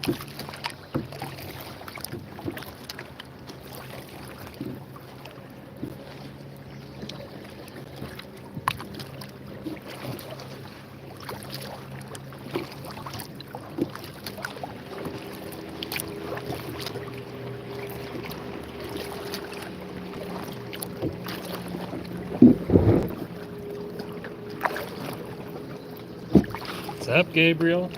What's up, Gabriel?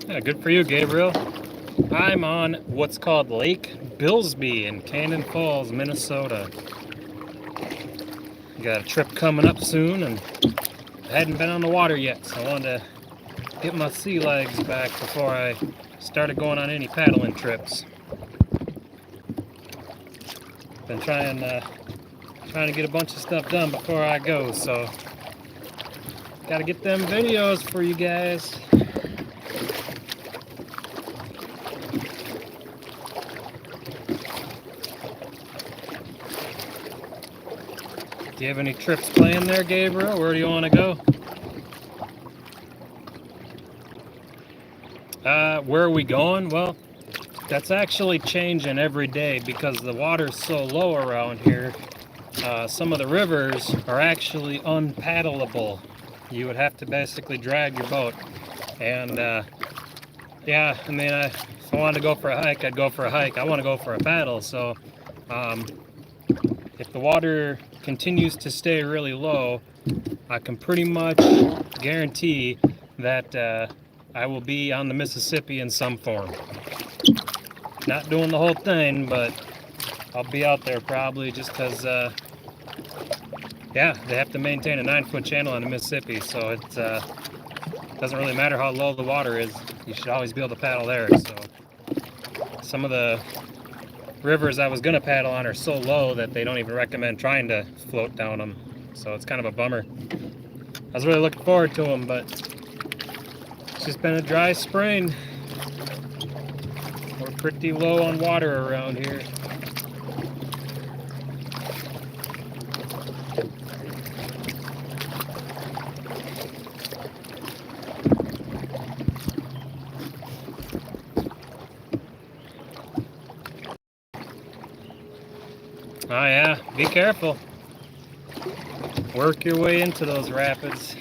Yeah, good for you, Gabriel. I'm on what's called Lake Billsby in Cannon Falls, Minnesota. Got a trip coming up soon, and I hadn't been on the water yet, so I wanted to get my sea legs back before I started going on any paddling trips. Been trying to get a bunch of stuff done before I go, so gotta get them videos for you guys. Do you have any trips planned there, Gabriel? Where do you want to go? Where are we going? Well, that's actually changing every day because the water's so low around here. Some of the rivers are actually unpaddleable. You would have to basically drag your boat. And yeah, I mean, if I wanted to go for a hike, I'd go for a hike. I want to go for a paddle. So if the water continues to stay really low, I can pretty much guarantee that I will be on the Mississippi in some form. Not doing the whole thing, but I'll be out there probably just because, yeah, they have to maintain a 9-foot channel on the Mississippi, so it doesn't really matter how low the water is. You should always be able to paddle there. So some of the rivers I was going to paddle on are so low that they don't even recommend trying to float down them. So it's kind of a bummer. I was really looking forward to them, but it's just been a dry spring. We're pretty low on water around here. Oh yeah, be careful. Work your way into those rapids.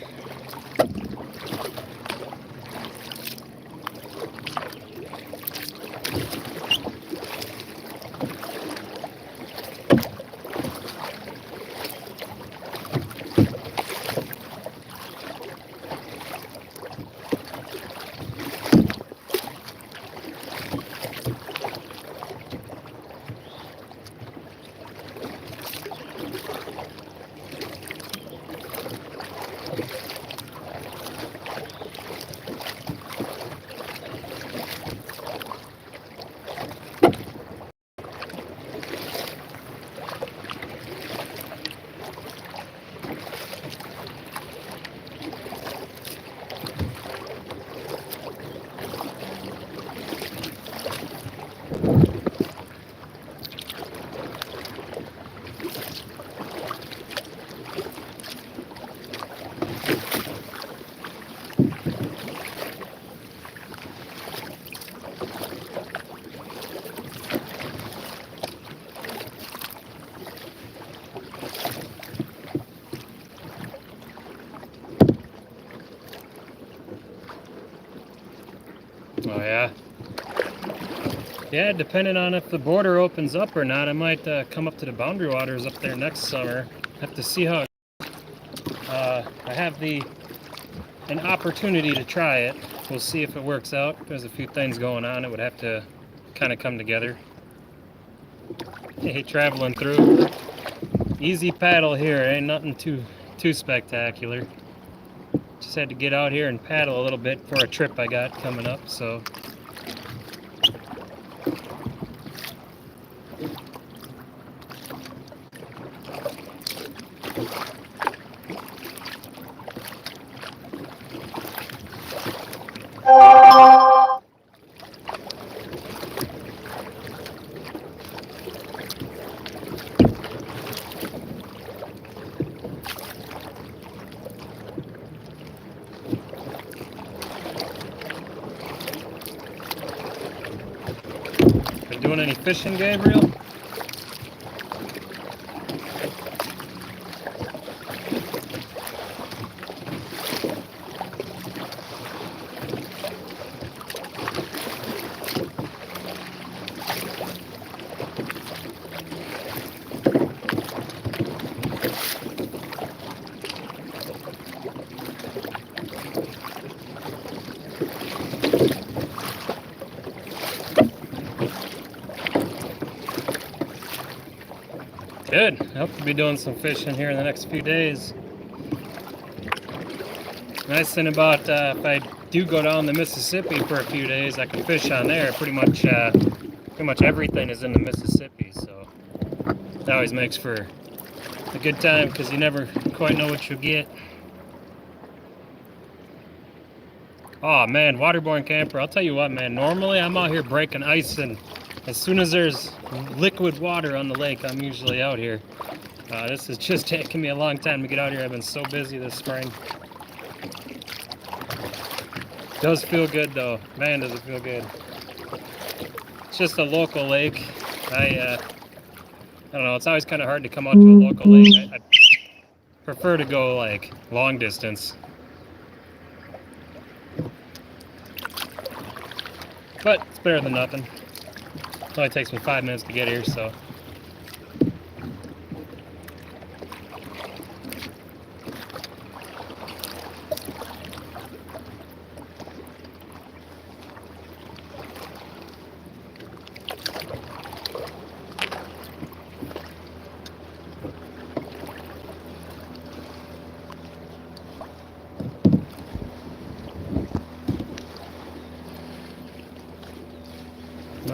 Oh yeah. Yeah, depending on if the border opens up or not, I might come up to the boundary waters up there next summer. Have to see how. I have an opportunity to try it. We'll see if it works out. There's a few things going on. It would have to kind of come together. Hey, traveling through. Easy paddle here. Ain't nothing too spectacular. Just had to get out here and paddle a little bit for a trip I got coming up. So. Been doing any fishing, Gabriel? Good. I hope to be doing some fishing here in the next few days. Nice thing about if I do go down the Mississippi for a few days, I can fish on there. Pretty much everything is in the Mississippi, so it always makes for a good time because you never quite know what you'll get. Oh man, waterborne camper. I'll tell you what, man. Normally I'm out here breaking ice, and as soon as there's liquid water on the lake, I'm usually out here. This is just taking me a long time to get out here. I've been so busy this spring. Does feel good though. Man, does it feel good. It's just a local lake. I don't know, it's always kind of hard to come out to a local lake. I prefer to go like long distance. But it's better than nothing. It only takes me 5 minutes to get here, so.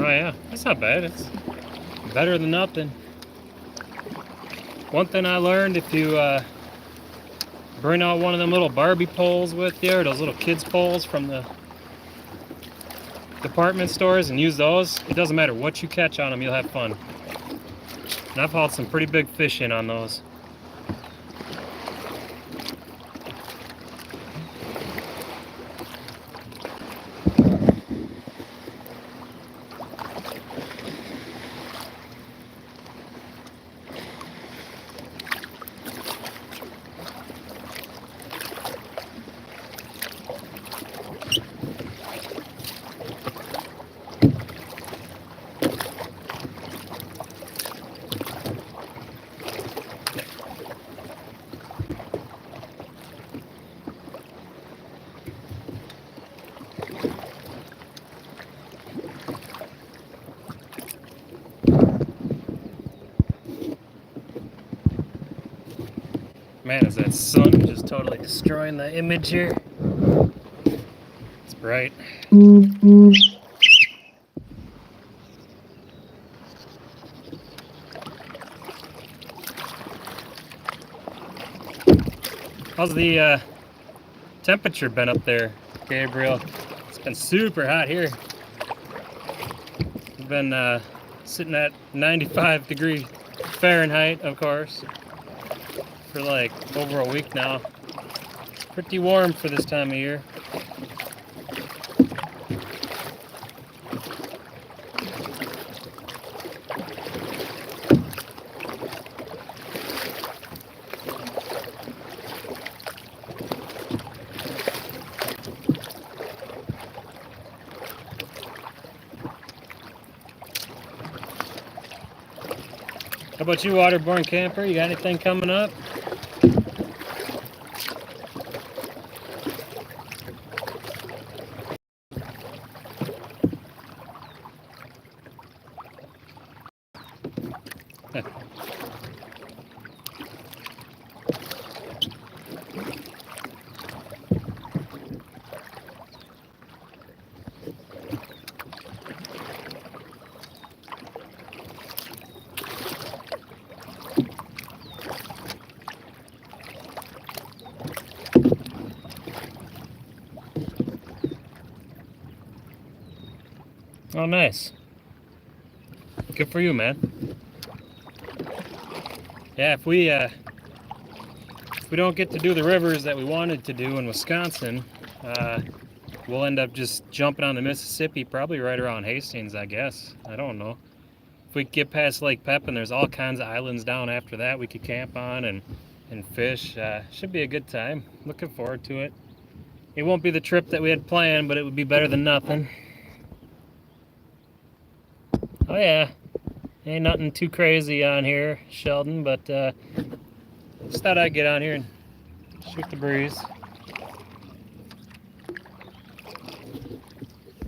Oh yeah, that's not bad. It's better than nothing. One thing I learned, if you bring out one of them little Barbie poles with you, or those little kids poles from the department stores, and use those, it doesn't matter what you catch on them, you'll have fun. And I've hauled some pretty big fish in on those. Man, is that sun just totally destroying the image here? It's bright. How's the temperature been up there, Gabriel? It's been super hot here. We've been sitting at 95 Fahrenheit, of course, for like over a week now. Pretty warm for this time of year. about you, waterborne camper? You got anything coming up? Oh, nice. Good for you, man. Yeah, if we don't get to do the rivers that we wanted to do in Wisconsin, we'll end up just jumping on the Mississippi, probably right around Hastings, I guess. I don't know. If we get past Lake Pepin, there's all kinds of islands down after that we could camp on and fish. Should be a good time. Looking forward to it. It won't be the trip that we had planned, but it would be better than nothing. Oh yeah, ain't nothing too crazy on here, Sheldon, but just thought I'd get on here and shoot the breeze.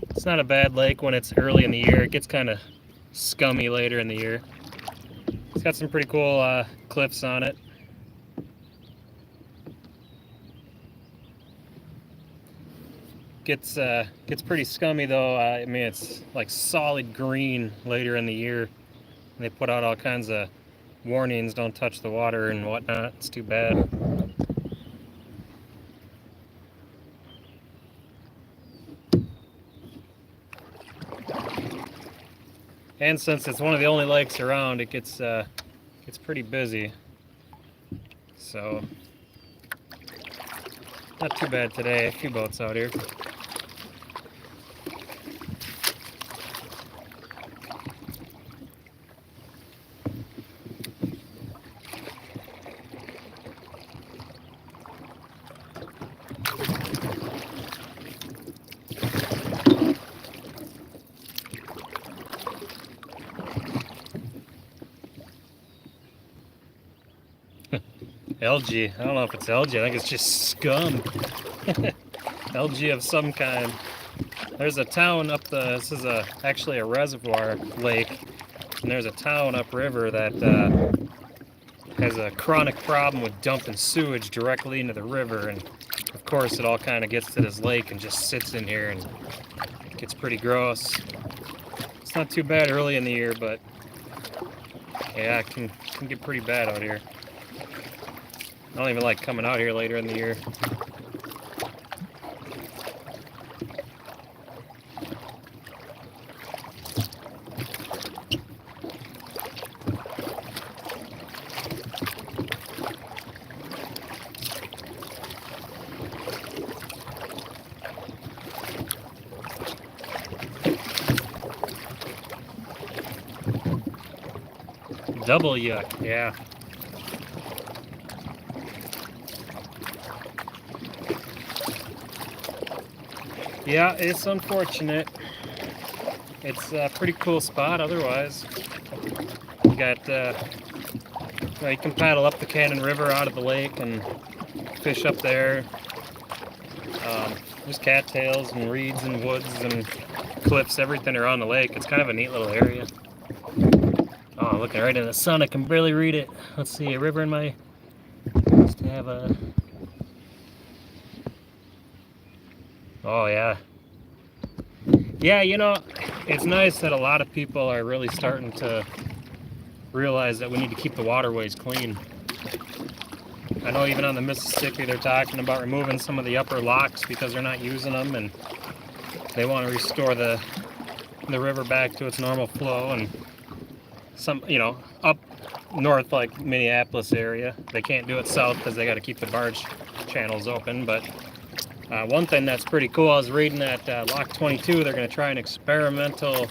It's not a bad lake when it's early in the year. It gets kind of scummy later in the year. It's got some pretty cool cliffs on it. Gets pretty scummy though. I mean, it's like solid green later in the year. They put out all kinds of warnings, don't touch the water and whatnot. It's too bad. And since it's one of the only lakes around, it gets pretty busy. So not too bad today. A few boats out here. Algae. I don't know if it's algae. I think it's just scum. Algae of some kind. There's a town up the. This is actually a reservoir lake, and there's a town upriver that has a chronic problem with dumping sewage directly into the river, and of course it all kind of gets to this lake and just sits in here and gets pretty gross. It's not too bad early in the year, but yeah, it can get pretty bad out here. I don't even like coming out here later in the year. Double yuck, yeah. Yeah, it's unfortunate. It's a pretty cool spot otherwise. You got, you can paddle up the Cannon River out of the lake and fish up there. There's cattails and reeds and woods and cliffs, everything around the lake. It's kind of a neat little area. Oh, looking right in the sun, I can barely read it. Let's see, a river in my... Used to have a... Oh, yeah. Yeah, you know, it's nice that a lot of people are really starting to realize that we need to keep the waterways clean. I know even on the Mississippi they're talking about removing some of the upper locks because they're not using them, and they want to restore the river back to its normal flow. And some, you know, up north like Minneapolis area, they can't do it south because they got to keep the barge channels open. But one thing that's pretty cool, I was reading that Lock 22, they're going to try an experimental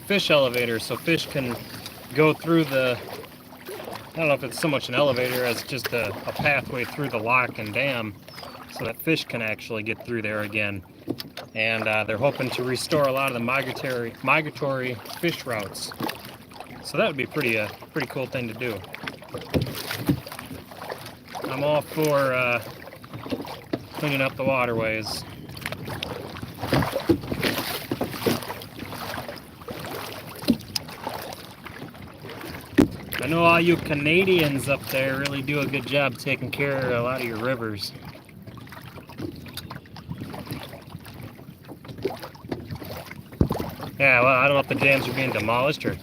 fish elevator, so fish can go through the, I don't know if it's so much an elevator as just a pathway through the lock and dam, so that fish can actually get through there again. And they're hoping to restore a lot of the migratory fish routes. So that would be pretty cool thing to do. I'm all for cleaning up the waterways. I know all you Canadians up there really do a good job taking care of a lot of your rivers. Yeah, well, I don't know if the dams are being demolished or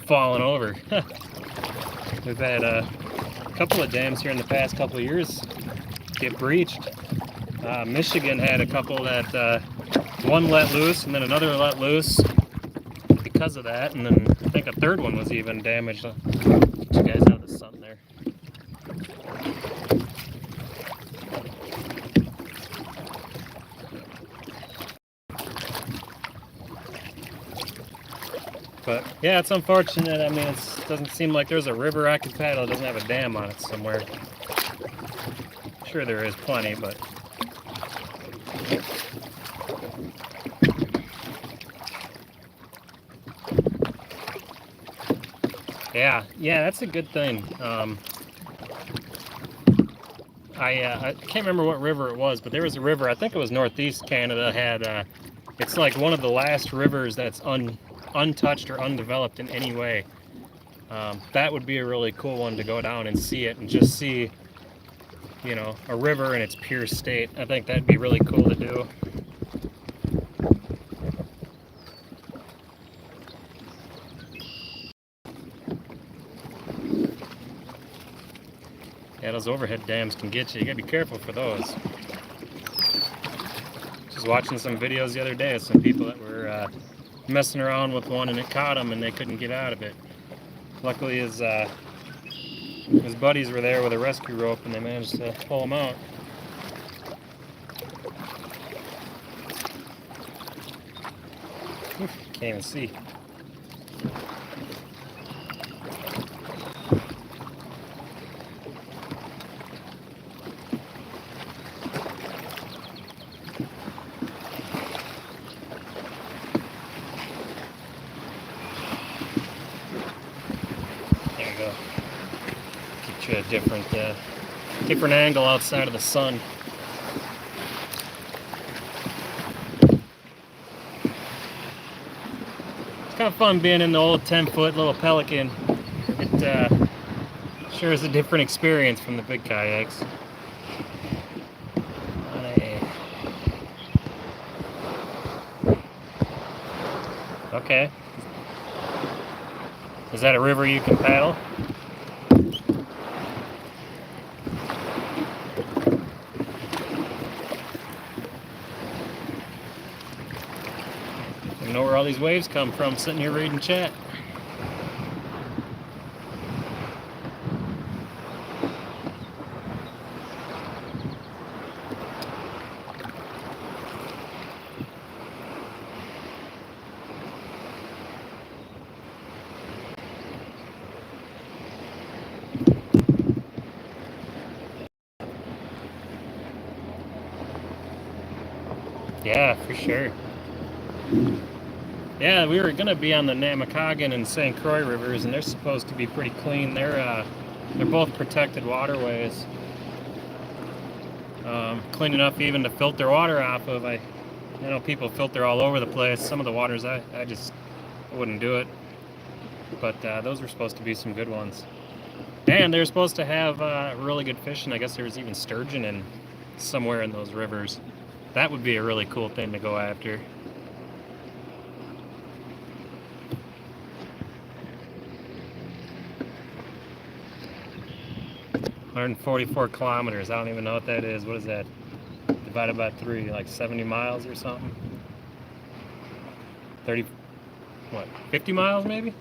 falling over. We've had a couple of dams here in the past couple of years get breached. Michigan had a couple that one let loose and then another let loose because of that, and then I think a third one was even damaged. You guys have the sun there. But yeah, it's unfortunate. I mean, it doesn't seem like there's a river I could paddle. It doesn't have a dam on it somewhere. Sure, there is plenty, but yeah, that's a good thing. I can't remember what river it was, but there was a river. I think it was Northeast Canada. Had it's like one of the last rivers that's untouched or undeveloped in any way. That would be a really cool one to go down and see it and just see, you know, a river in its pure state. I think that'd be really cool to do. Yeah, those overhead dams can get you. You gotta be careful for those. Just watching some videos the other day of some people that were messing around with one and it caught them and they couldn't get out of it. Luckily his buddies were there with a rescue rope and they managed to pull him out. Can't even see. Get you a different angle outside of the sun. It's kind of fun being in the old 10-foot little Pelican. It sure is a different experience from the big kayaks. Okay. Is that a river you can paddle? I know where all these waves come from, sitting here reading chat. Yeah, for sure. Yeah, we were gonna be on the Namakogan and St. Croix rivers, and they're supposed to be pretty clean. They're both protected waterways, clean enough even to filter water off of. I know people filter all over the place. Some of the waters I wouldn't do it, but those were supposed to be some good ones, and they're supposed to have really good fishing. I guess there was even sturgeon in somewhere in those rivers. That would be a really cool thing to go after. $144 kilometers. I don't even know what that is. What is that? Divided by 3, like 70 miles or something? 30, what, 50 miles maybe?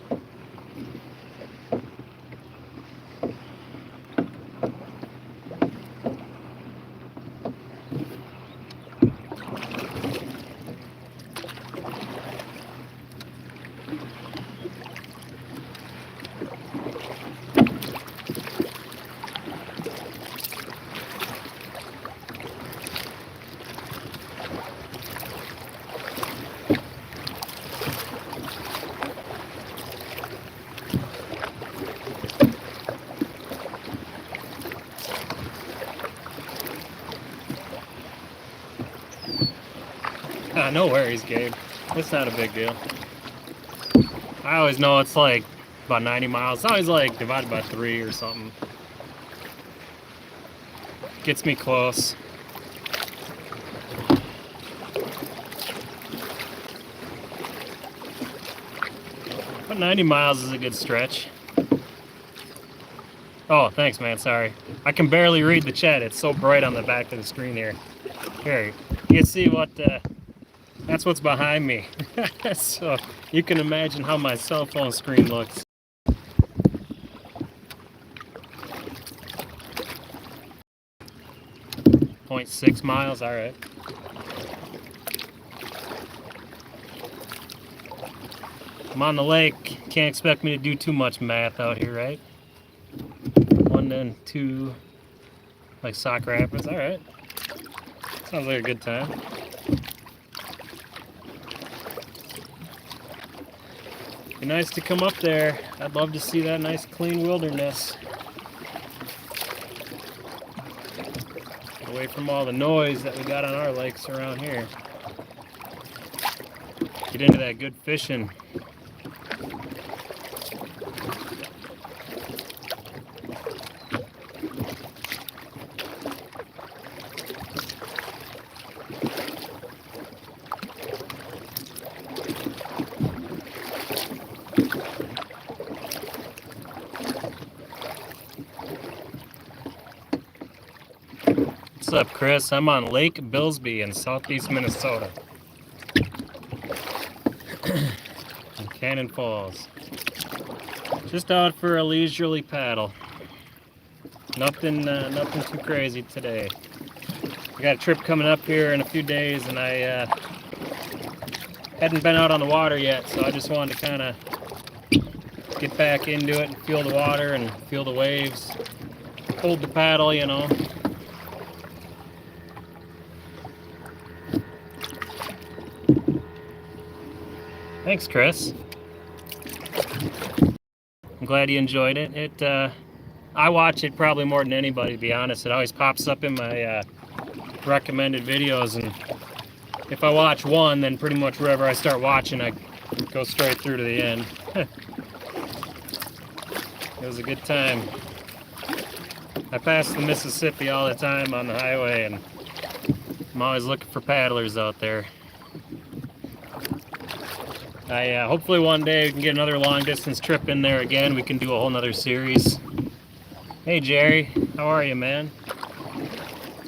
No worries, Gabe. It's not a big deal. I always know it's like about 90 miles. It's always like divided by 3 or something. Gets me close. But 90 miles is a good stretch. Oh, thanks, man. Sorry. I can barely read the chat. It's so bright on the back of the screen here. Here, you can see what, that's what's behind me. So you can imagine how my cell phone screen looks. .6 miles, all right. I'm on the lake. Can't expect me to do too much math out here, right? 1 and 2, like Sock Rapids. All right. Sounds like a good time. Be nice to come up there. I'd love to see that nice clean wilderness. Away from all the noise that we got on our lakes around here. Get into that good fishing. What's up, Chris? I'm on Lake Billsby in southeast Minnesota. In Cannon Falls. Just out for a leisurely paddle. Nothing too crazy today. I got a trip coming up here in a few days, and I hadn't been out on the water yet, so I just wanted to kind of get back into it and feel the water and feel the waves. Hold the paddle, you know. Thanks, Chris. I'm glad you enjoyed it. I watch it probably more than anybody, to be honest. It always pops up in my recommended videos, and if I watch one, then pretty much wherever I start watching, I go straight through to the end. It was a good time. I pass the Mississippi all the time on the highway, and I'm always looking for paddlers out there. Hopefully one day we can get another long distance trip in there again. We can do a whole nother series. Hey Jerry, how are you, man?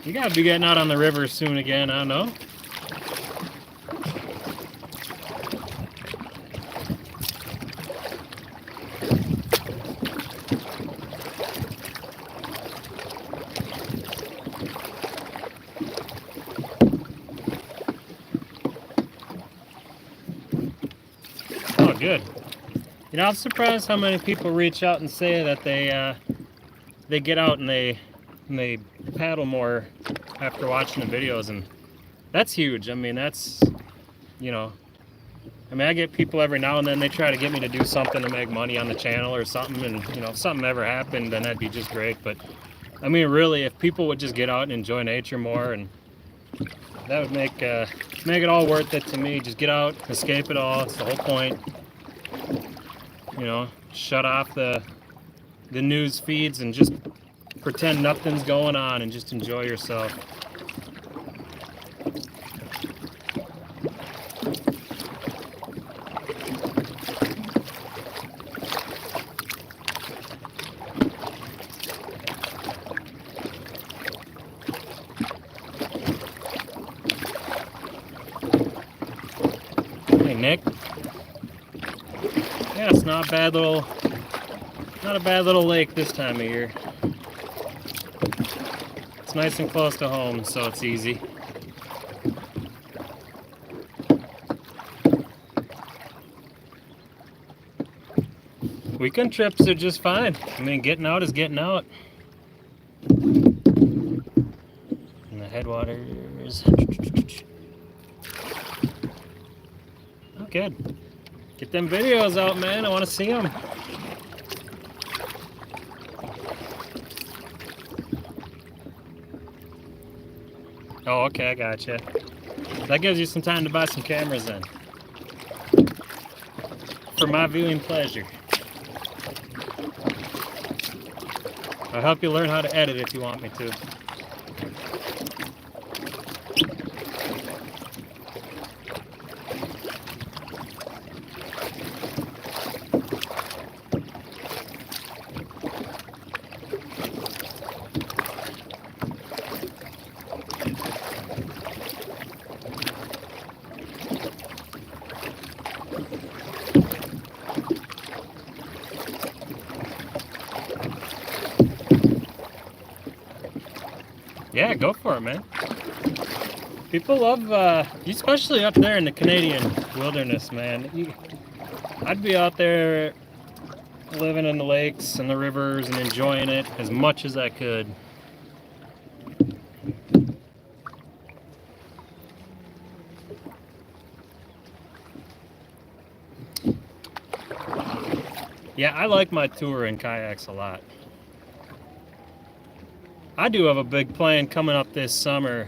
You gotta be getting out on the river soon again, I don't know. Oh, good. You know, I'm surprised how many people reach out and say that they get out and they paddle more after watching the videos, and that's huge. I mean, that's, you know, I mean, I get people every now and then, they try to get me to do something to make money on the channel or something, and, you know, if something ever happened, then that'd be just great. But, I mean, really, if people would just get out and enjoy nature more, and that would make it all worth it to me. Just get out, escape it all. It's the whole point. You know, shut off the news feeds and just pretend nothing's going on and just enjoy yourself. Hey Nick. Yeah, it's not a bad little lake this time of year. It's nice and close to home, so it's easy. Weekend trips are just fine. I mean, getting out is getting out. And the headwaters. Oh, good. Get them videos out, man. I want to see them. Oh, okay, I gotcha. That gives you some time to buy some cameras then. For my viewing pleasure. I'll help you learn how to edit if you want me to. Yeah, go for it, man. People love, especially up there in the Canadian wilderness, man. I'd be out there living in the lakes and the rivers and enjoying it as much as I could. Yeah, I like my tour in kayaks a lot. I do have a big plan coming up this summer.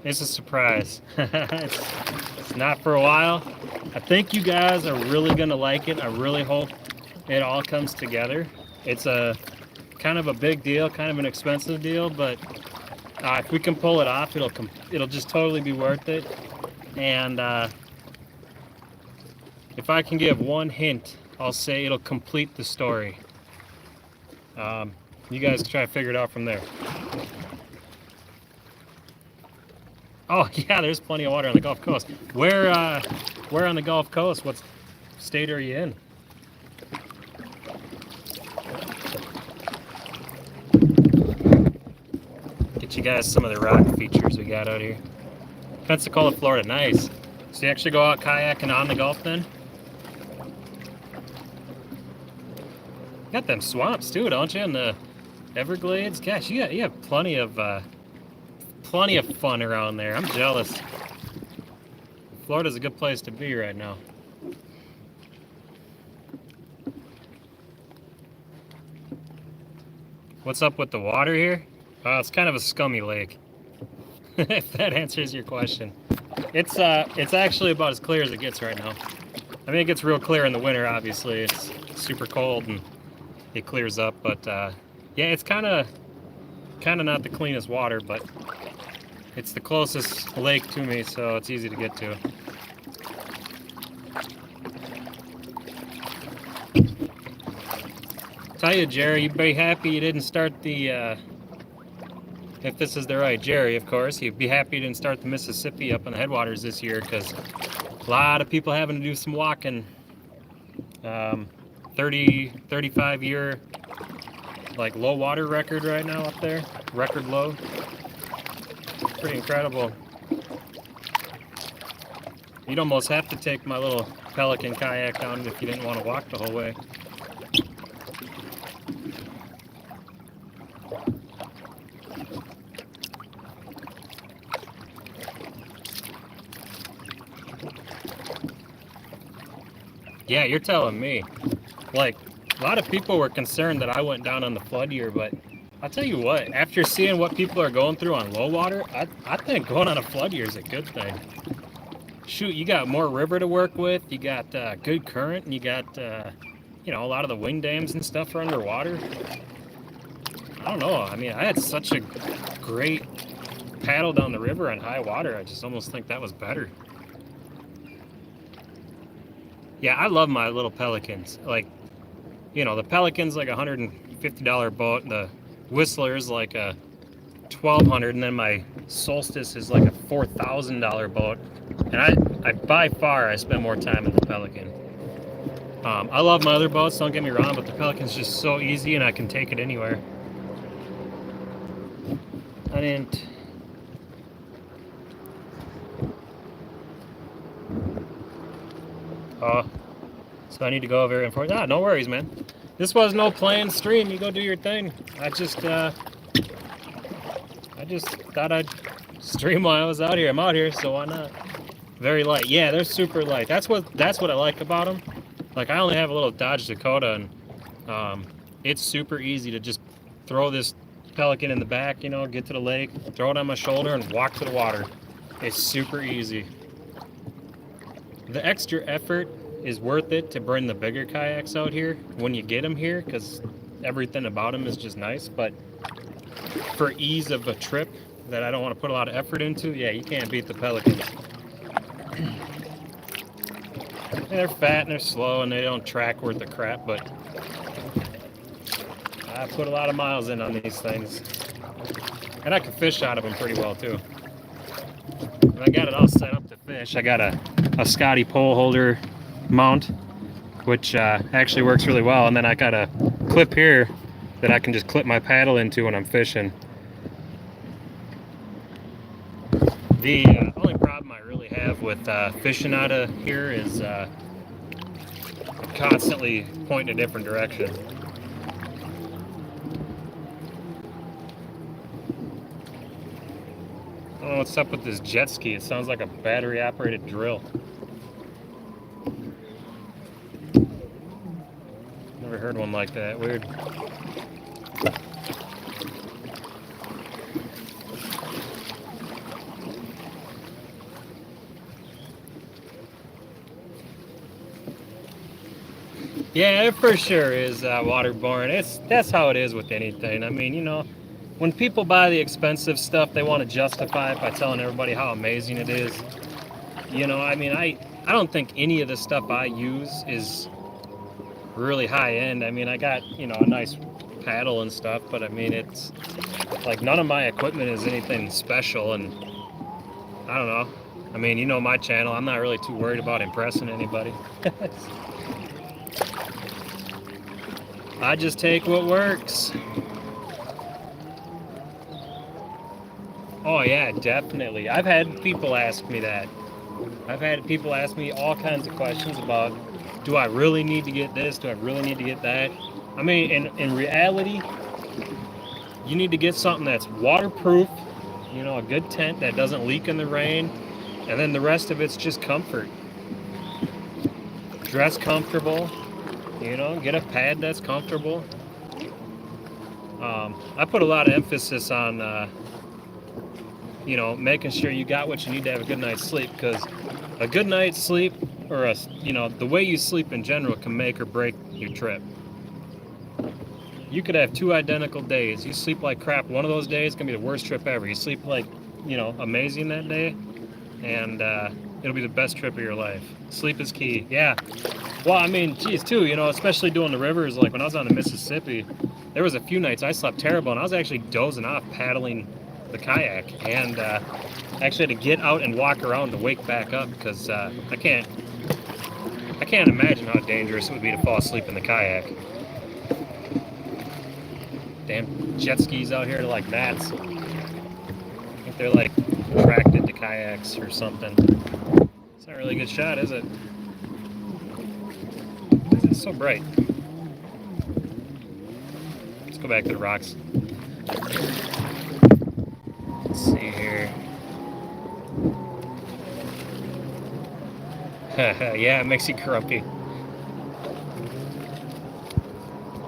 It's a surprise. It's not for a while. I think you guys are really gonna like it. I really hope it all comes together. It's a kind of a big deal, kind of an expensive deal, but if we can pull it off, it'll just totally be worth it. And if I can give one hint, I'll say it'll complete the story. You guys try to figure it out from there. Oh yeah, there's plenty of water on the Gulf Coast. Where on the Gulf Coast? What state are you in? Get you guys some of the rock features we got out here. Pensacola, Florida, nice. So you actually go out kayaking on the Gulf then? Got them swamps too, don't you? And the Everglades. Gosh, you have plenty of fun around there. I'm jealous. Florida's a good place to be right now. What's up with the water here? It's kind of a scummy lake. If that answers your question. It's actually about as clear as it gets right now. I mean, it gets real clear in the winter, obviously. It's super cold and it clears up, but yeah, it's kind of not the cleanest water, but it's the closest lake to me, so it's easy to get to. Tell you, Jerry, you'd be happy you didn't start the, if this is the right Jerry, of course, you'd be happy you didn't start the Mississippi up on the headwaters this year, because a lot of people having to do some walking. 35 year like low water record right now up there, record low. Pretty incredible. You'd almost have to take my little Pelican kayak down if you didn't want to walk the whole way. Yeah, you're telling me. Like, a lot of people were concerned that I went down on the flood year, but I'll tell you what, after seeing what people are going through on low water, I think going on a flood year is a good thing. Shoot, you got more river to work with, you got good current, and you got, you know, a lot of the wind dams and stuff are underwater. I don't know, I mean, I had such a great paddle down the river on high water, I just almost think that was better. Yeah, I love my little Pelicans. Like, you know, the Pelican's like a $150 boat, the Whistler's like a $1,200, and then my Solstice is like a $4,000 boat. And I by far, I spend more time in the Pelican. I love my other boats, don't get me wrong, but the Pelican's just so easy and I can take it anywhere. I didn't... Oh, so I need to go over and forth. Ah, no worries, man. This was no planned stream. You go do your thing. I just thought I'd stream while I was out here. I'm out here, so why not? Very light. Yeah, they're super light. That's what I like about them. Like, I only have a little Dodge Dakota, and it's super easy to just throw this Pelican in the back, you know, get to the lake, throw it on my shoulder, and walk to the water. It's super easy. The extra effort is worth it to bring the bigger kayaks out here when you get them here, because everything about them is just nice. But for ease of a trip that I don't want to put a lot of effort into, yeah, you can't beat the Pelicans. They're fat and they're slow and they don't track worth a crap, but I put a lot of miles in on these things. And I can fish out of them pretty well too. And I got it all set up to fish. I got a Scotty pole holder mount, which actually works really well. And then I got a clip here that I can just clip my paddle into when I'm fishing. The only problem I really have with fishing out of here is constantly pointing a different direction. I don't know what's up with this jet ski. It sounds like a battery operated drill. Never heard one like that. Weird. Yeah, it for sure is waterborne. That's how it is with anything. I mean, you know, when people buy the expensive stuff, they want to justify it by telling everybody how amazing it is. You know, I mean, I don't think any of the stuff I use is really high end. I mean, I got, you know, a nice paddle and stuff, but I mean, it's like none of my equipment is anything special, and I don't know. I mean, you know my channel, I'm not really too worried about impressing anybody. I just take what works. Oh yeah, definitely. I've had people ask me that. I've had people ask me all kinds of questions about, do I really need to get this? Do I really need to get that? I mean, in reality, you need to get something that's waterproof, you know, a good tent that doesn't leak in the rain, and then the rest of it's just comfort. Dress comfortable, you know, get a pad that's comfortable. I put a lot of emphasis on you know, making sure you got what you need to have a good night's sleep, because a good night's sleep, or you know, the way you sleep in general can make or break your trip. You could have 2 identical days. You sleep like crap one of those days, it's gonna be the worst trip ever. You sleep like, you know, amazing that day, and it'll be the best trip of your life. Sleep is key. Yeah. Well, I mean, geez, too, you know, especially doing the rivers. Like when I was on the Mississippi, there was a few nights I slept terrible, and I was actually dozing off paddling the kayak, and actually had to get out and walk around to wake back up, because I can't imagine how dangerous it would be to fall asleep in the kayak. Damn jet skis out here are like gnats. I think they're like attracted to kayaks or something. It's not really a good shot, is it? It's so bright. Let's go back to the rocks. Let's see here. Yeah, it makes you grumpy.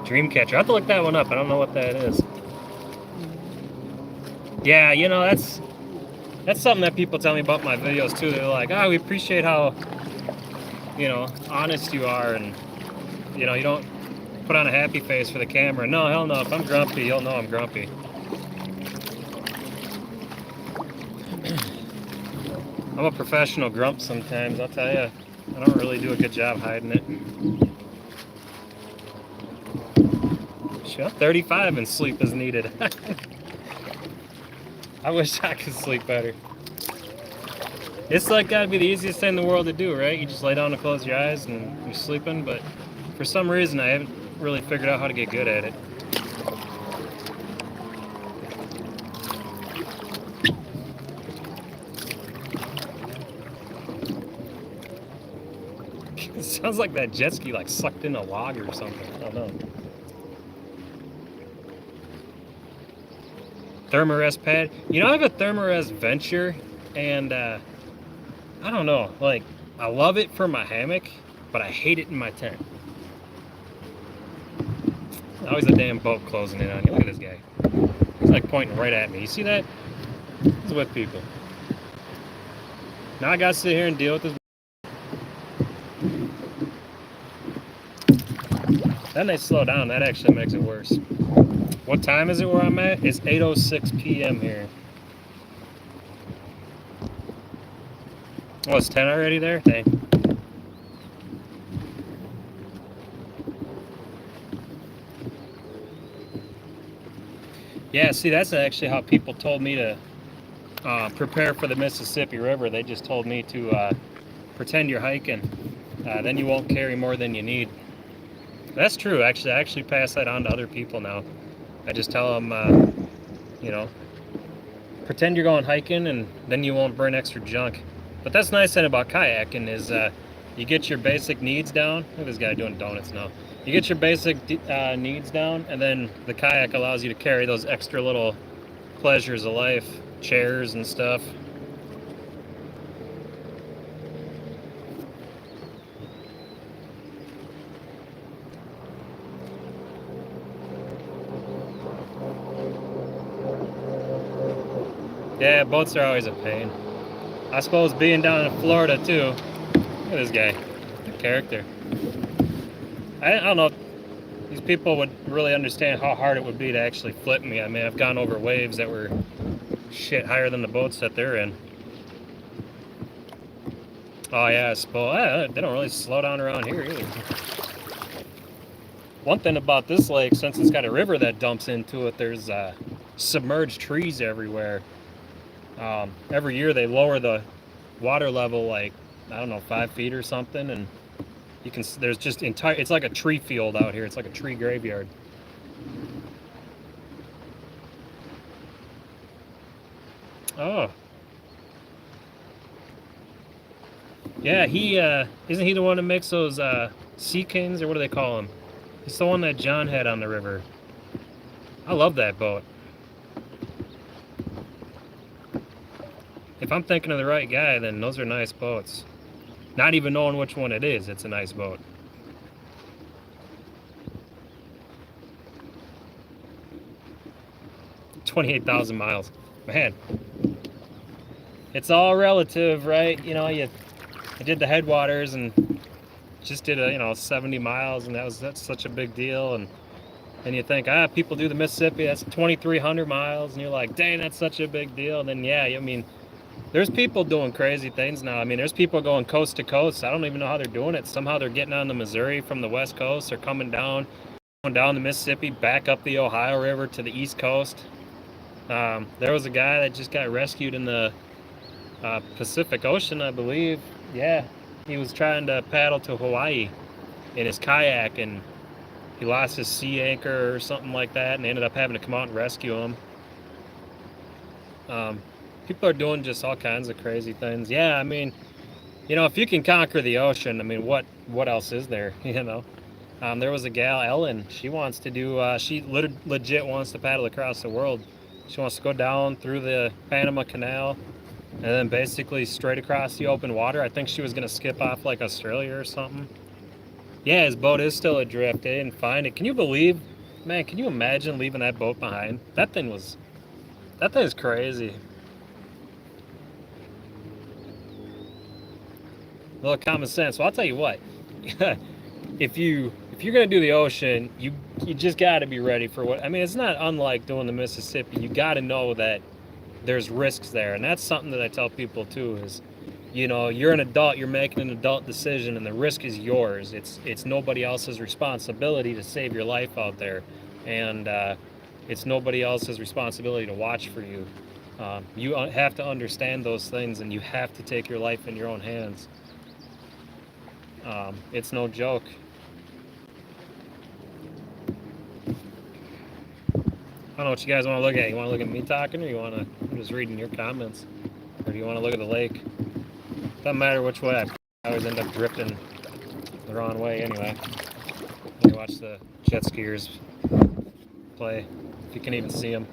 Dreamcatcher. I have to look that one up. I don't know what that is. Yeah, you know, that's something that people tell me about my videos too. They're like, oh, we appreciate how, you know, honest you are, and, you know, you don't put on a happy face for the camera. No, hell no. If I'm grumpy, you'll know I'm grumpy. I'm a professional grump sometimes, I'll tell you. I don't really do a good job hiding it. Shit, I'm 35 and sleep is needed. I wish I could sleep better. It's like gotta be the easiest thing in the world to do, right? You just lay down and close your eyes and you're sleeping, but for some reason I haven't really figured out how to get good at it. It sounds like that jet ski like sucked in a log or something. I don't know. Thermarest pad. You know, I have a Thermarest Venture, and I don't know, like, I love it for my hammock, but I hate it in my tent. Always a damn boat closing in on you. Look at this guy. He's like pointing right at me. You see that? He's with people. Now I gotta sit here and deal with this. Then they slow down. That actually makes it worse. What time is it where I'm at? It's 8:06 p.m. here. Oh, it's 10 already there? Dang. Yeah, see, that's actually how people told me to prepare for the Mississippi River. They just told me to pretend you're hiking. Then you won't carry more than you need. That's true, actually. I actually pass that on to other people now. I just tell them, you know, pretend you're going hiking and then you won't burn extra junk. But that's the nice thing about kayaking is you get your basic needs down. Look at this guy doing donuts now. You get your basic needs down, and then the kayak allows you to carry those extra little pleasures of life, chairs and stuff. Yeah, boats are always a pain. I suppose being down in Florida too. Look at this guy, the character. I don't know if these people would really understand how hard it would be to actually flip me. I mean, I've gone over waves that were shit higher than the boats that they're in. Oh yeah, I suppose they don't really slow down around here either. One thing about this lake, since it's got a river that dumps into it, there's submerged trees everywhere. Every year they lower the water level like, I don't know, 5 feet or something, and you can, there's just entire, it's like a tree field out here. It's like a tree graveyard. Oh. Yeah, he, isn't he the one that makes those, Sea Kings, or what do they call them? It's the one that John had on the river. I love that boat. If I'm thinking of the right guy, then those are nice boats. Not even knowing which one it is, it's a nice boat. $28,000 miles. Man, it's all relative, right? You know, I did the headwaters and just did 70 miles, and that's such a big deal. And you think, people do the Mississippi, that's 2,300 miles, and you're like, dang, that's such a big deal. And then yeah, I mean, there's people doing crazy things now. I mean, there's people going coast to coast. I don't even know how they're doing it. Somehow they're getting on the Missouri from the west coast. They're going down the Mississippi, back up the Ohio River to the east coast. There was a guy that just got rescued in the Pacific Ocean, I believe. Yeah, he was trying to paddle to Hawaii in his kayak, and he lost his sea anchor or something like that, and they ended up having to come out and rescue him. People are doing just all kinds of crazy things. Yeah, I mean, if you can conquer the ocean, I mean, what else is there, There was a gal, Ellen, she wants to do, she legit wants to paddle across the world. She wants to go down through the Panama Canal and then basically straight across the open water. I think she was going to skip off like Australia or something. Yeah, his boat is still adrift. They didn't find it. Can you believe, man, can you imagine leaving that boat behind? That thing is crazy. A little common sense. Well, I'll tell you what. if you're gonna do the ocean, you just got to be ready for what. I mean, it's not unlike doing the Mississippi. You got to know that there's risks there, and that's something that I tell people too. Is you're an adult, you're making an adult decision, and the risk is yours. It's nobody else's responsibility to save your life out there, and it's nobody else's responsibility to watch for you. You have to understand those things, and you have to take your life in your own hands. It's no joke. I don't know what you guys want to look at. You want to look at me talking, or you want to? I'm just reading your comments, or do you want to look at the lake? Doesn't matter which way. I always end up drifting the wrong way anyway. You watch the jet skiers play, if you can even see them.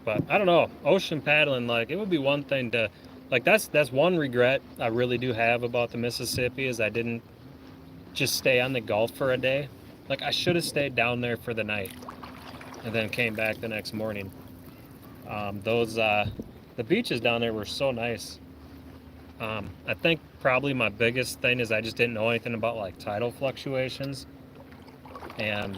But I don't know, ocean paddling, like, it would be one thing to, like, that's one regret I really do have about the Mississippi, is I didn't just stay on the Gulf for a day. Like, I should have stayed down there for the night and then came back the next morning. The beaches down there were so nice. I think probably my biggest thing is I just didn't know anything about like tidal fluctuations. And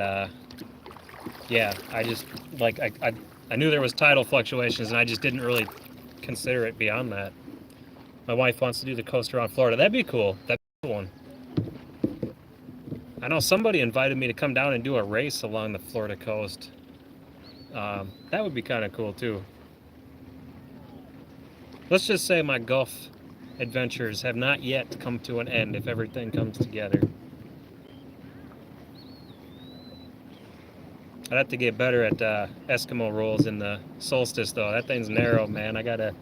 yeah, I just like I knew there was tidal fluctuations and I just didn't really consider it beyond that. My wife wants to do the coast around Florida. That'd be cool. That'd be a cool one. I know somebody invited me to come down and do a race along the Florida coast. That would be kind of cool too. Let's just say my Gulf adventures have not yet come to an end if everything comes together. I'd have to get better at Eskimo rolls in the solstice though. That thing's narrow, man. I gotta,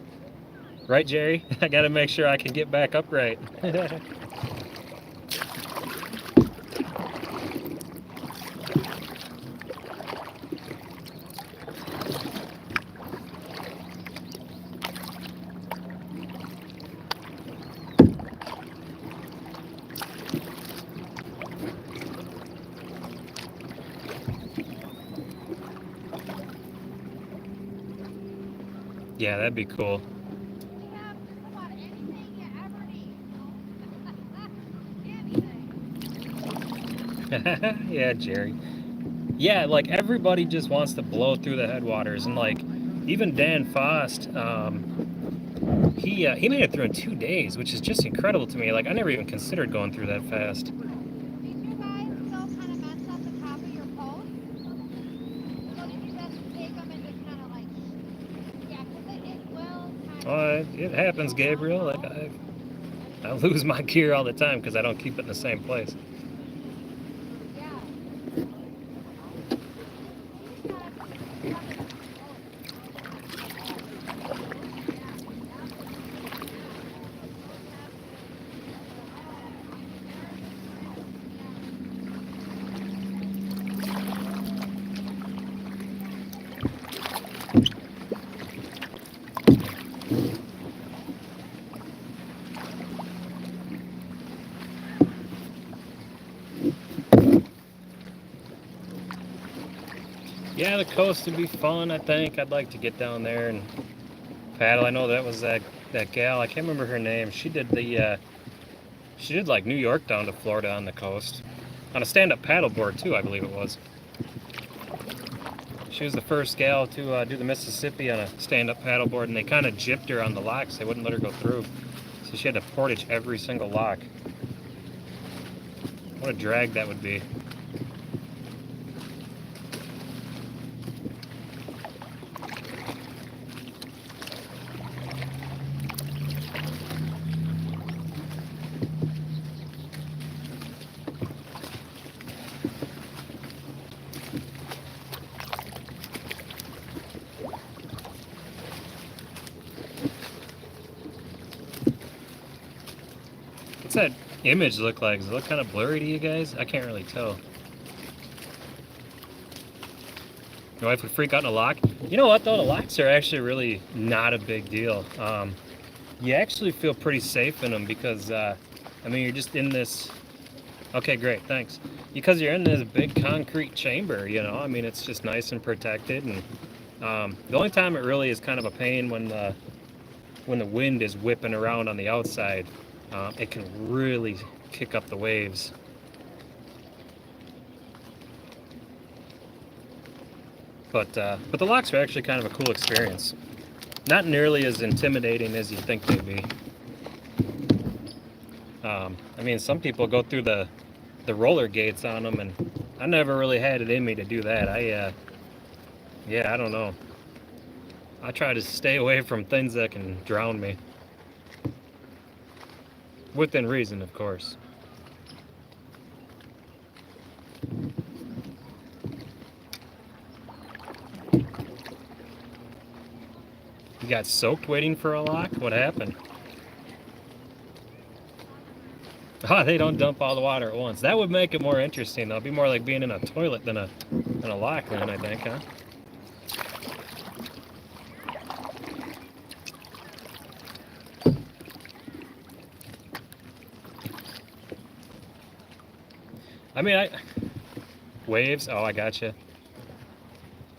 right Jerry? I gotta make sure I can get back upright. Yeah, that'd be cool. Yeah, Jerry. Yeah, like everybody just wants to blow through the headwaters, and like even Dan Fost, he made it through in 2 days, which is just incredible to me. Like I never even considered going through that fast. It happens, Gabriel. Like I lose my gear all the time because I don't keep it in the same place. Yeah, the coast would be fun, I think. I'd like to get down there and paddle. I know that was that gal, I can't remember her name. She did like New York down to Florida on the coast. On a stand-up paddleboard too, I believe it was. She was the first gal to do the Mississippi on a stand-up paddleboard, and they kind of gypped her on the locks. They wouldn't let her go through. So she had to portage every single lock. What a drag that would be. What's that image look like? Does it look kind of blurry to you guys? I can't really tell. My wife would freak out in a lock. You know what though? The locks are actually really not a big deal. You actually feel pretty safe in them because, I mean, you're just in this. Okay, great, thanks. Because you're in this big concrete chamber, you know. I mean, it's just nice and protected. And the only time it really is kind of a pain when the wind is whipping around on the outside. It can really kick up the waves. But the locks are actually kind of a cool experience. Not nearly as intimidating as you think they'd be. I mean, some people go through the roller gates on them, and I never really had it in me to do that. Yeah, I don't know. I try to stay away from things that can drown me. Within reason, of course. You got soaked waiting for a lock? What happened? Oh, they don't dump all the water at once. That would make it more interesting, though. It'd be more like being in a toilet than a lock then, I think, huh? I mean, Waves? Oh, I gotcha.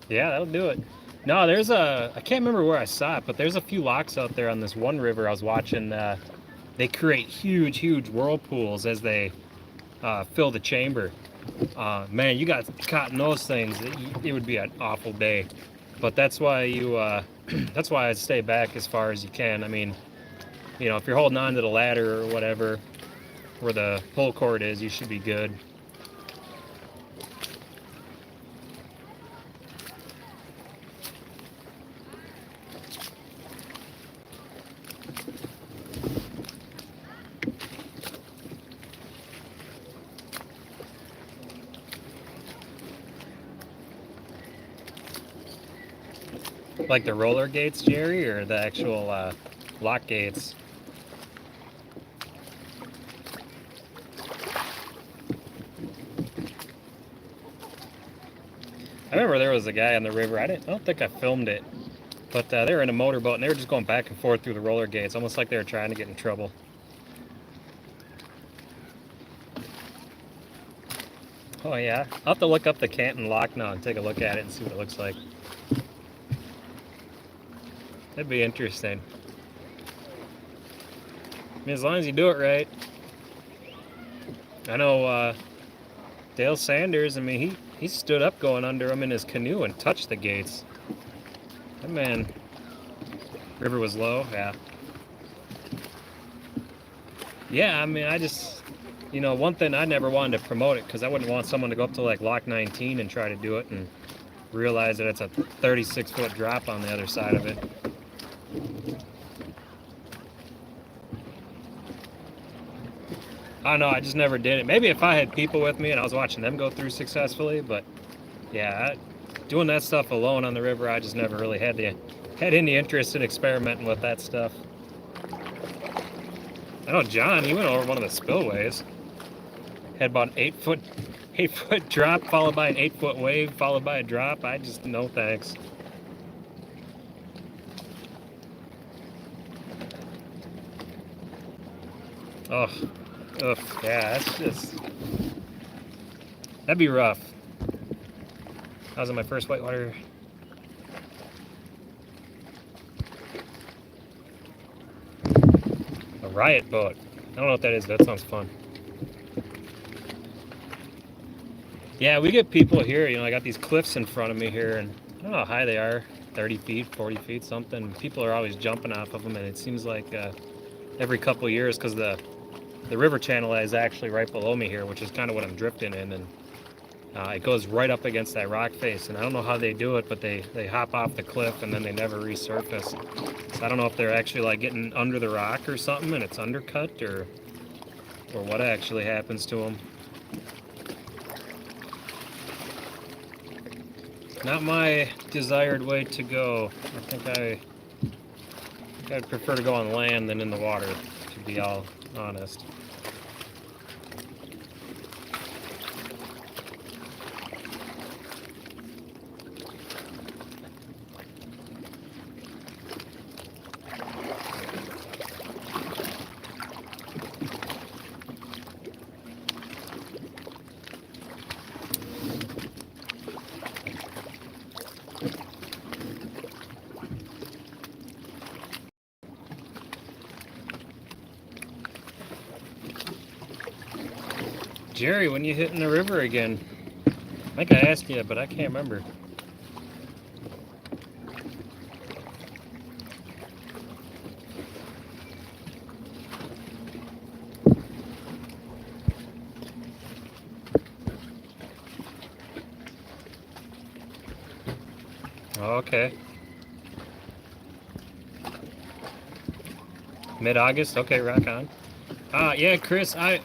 Yeah, that'll do it. No, I can't remember where I saw it, but there's a few locks out there on this one river I was watching. They create huge, huge whirlpools as they fill the chamber. Man, you got caught in those things, it would be an awful day. But that's why that's why I stay back as far as you can. I mean, you know, if you're holding on to the ladder or whatever, where the pull cord is, you should be good. Like the roller gates, Jerry, or the actual lock gates? I remember there was a guy on the river. I don't think I filmed it, but they were in a motorboat and they were just going back and forth through the roller gates, almost like they were trying to get in trouble. Oh yeah, I'll have to look up the Canton lock now and take a look at it and see what it looks like. That'd be interesting. I mean, as long as you do it right. I know Dale Sanders, I mean, he stood up going under him in his canoe and touched the gates. That man, river was low, yeah. Yeah, I mean, you know, one thing I never wanted to promote it because I wouldn't want someone to go up to like Lock 19 and try to do it and realize that it's a 36-foot drop on the other side of it. I don't know, I just never did it. Maybe if I had people with me and I was watching them go through successfully, but yeah, doing that stuff alone on the river, I just never really had any interest in experimenting with that stuff. I know John, he went over one of the spillways. Had about an 8-foot drop, followed by an 8-foot wave, followed by a drop. I just, no thanks. Oh, ugh, yeah, that'd be rough. I was on my first whitewater. A riot boat. I don't know what that is, but that sounds fun. Yeah, we get people here, you know, I got these cliffs in front of me here, and I don't know how high they are, 30 feet, 40 feet, something. People are always jumping off of them, and it seems like every couple of years, because the river channel is actually right below me here, which is kind of what I'm drifting in, and it goes right up against that rock face, and I don't know how they do it, but they hop off the cliff, and then they never resurface. So I don't know if they're actually like getting under the rock or something, and it's undercut, or what actually happens to them. Not my desired way to go. I think I'd prefer to go on land than in the water, to be all honest. Jerry, when you hitting the river again? I think I asked you, but I can't remember. Okay. Mid-August? Okay, rock on. Yeah, Chris, I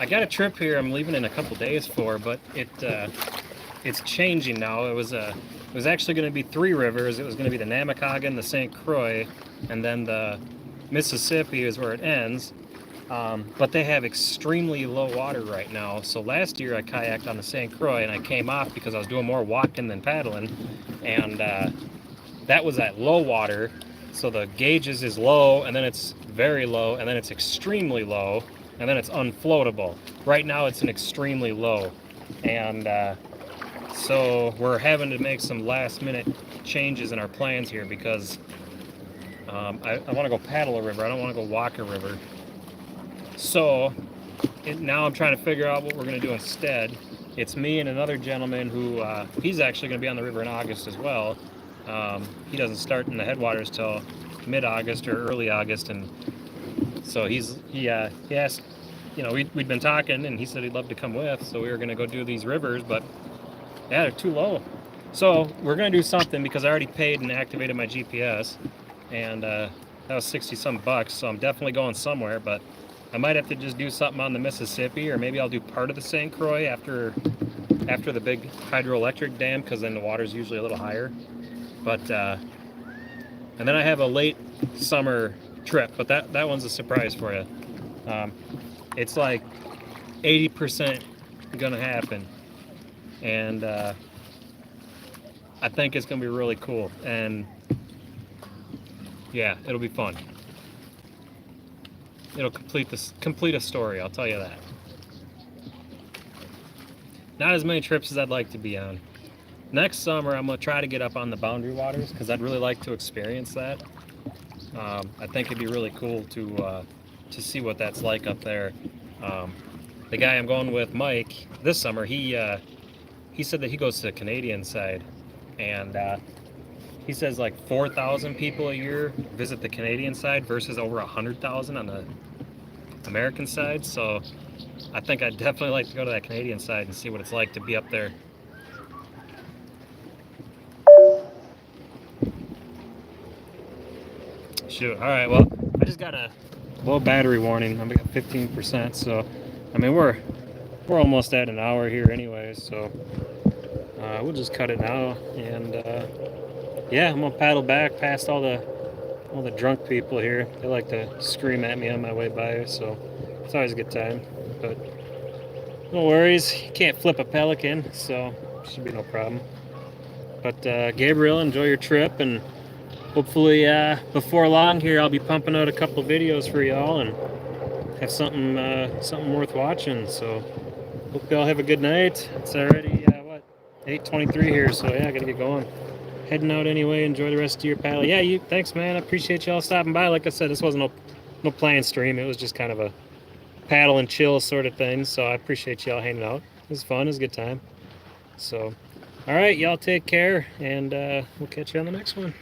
got a trip here I'm leaving in a couple days for, but it's changing now. It was actually going to be 3 rivers. It was going to be the Namakagon, the St. Croix, and then the Mississippi is where it ends. But they have extremely low water right now. So last year I kayaked on the St. Croix and I came off because I was doing more walking than paddling, and that was at low water. So the gauges is low, and then it's very low, and then it's extremely low, and then it's unfloatable. Right now it's an extremely low, and So we're having to make some last minute changes in our plans here because I want to go paddle a river. I don't want to go walk a river. So now I'm trying to figure out what we're going to do instead. It's me and another gentleman who he's actually going to be on the river in August as well. He doesn't start in the headwaters till mid-August or early August, and so he asked, you know, we'd been talking, and he said he'd love to come with. So we were going to go do these rivers, but yeah, they're too low. So we're going to do something because I already paid and activated my GPS, and that was 60 some bucks. So I'm definitely going somewhere, but I might have to just do something on the Mississippi, or maybe I'll do part of the St. Croix after the big hydroelectric dam, because then the water's usually a little higher. But and then I have a late summer trip, but that one's a surprise for you. It's like 80% gonna happen, and I think it's gonna be really cool, and yeah, it'll be fun. It'll complete a story, I'll tell you that. Not as many trips as I'd like to be on. Next summer, I'm gonna try to get up on the Boundary Waters because I'd really like to experience that. I think it'd be really cool to see what that's like up there. The guy I'm going with, Mike, this summer, he said that he goes to the Canadian side, and he says like 4,000 people a year visit the Canadian side versus over 100,000 on the American side. So I think I'd definitely like to go to that Canadian side and see what it's like to be up there. Shoot. All right. Well, I just got a low battery warning. I've got 15%. So, I mean, we're almost at an hour here anyway. So we'll just cut it now. And yeah, I'm gonna paddle back past all the drunk people here. They like to scream at me on my way by. So it's always a good time. But no worries. You can't flip a pelican, so should be no problem. But Gabriel, enjoy your trip, and hopefully before long here I'll be pumping out a couple videos for y'all and have something worth watching. So hope y'all have a good night. It's already 8:23 here, so yeah, I gotta get going. Heading out anyway. Enjoy the rest of your paddle. Yeah, thanks, man. I appreciate y'all stopping by. Like I said, this wasn't no planned stream. It was just kind of a paddle and chill sort of thing. So I appreciate y'all hanging out. It was fun. It was a good time. So, all right, y'all take care, and we'll catch you on the next one.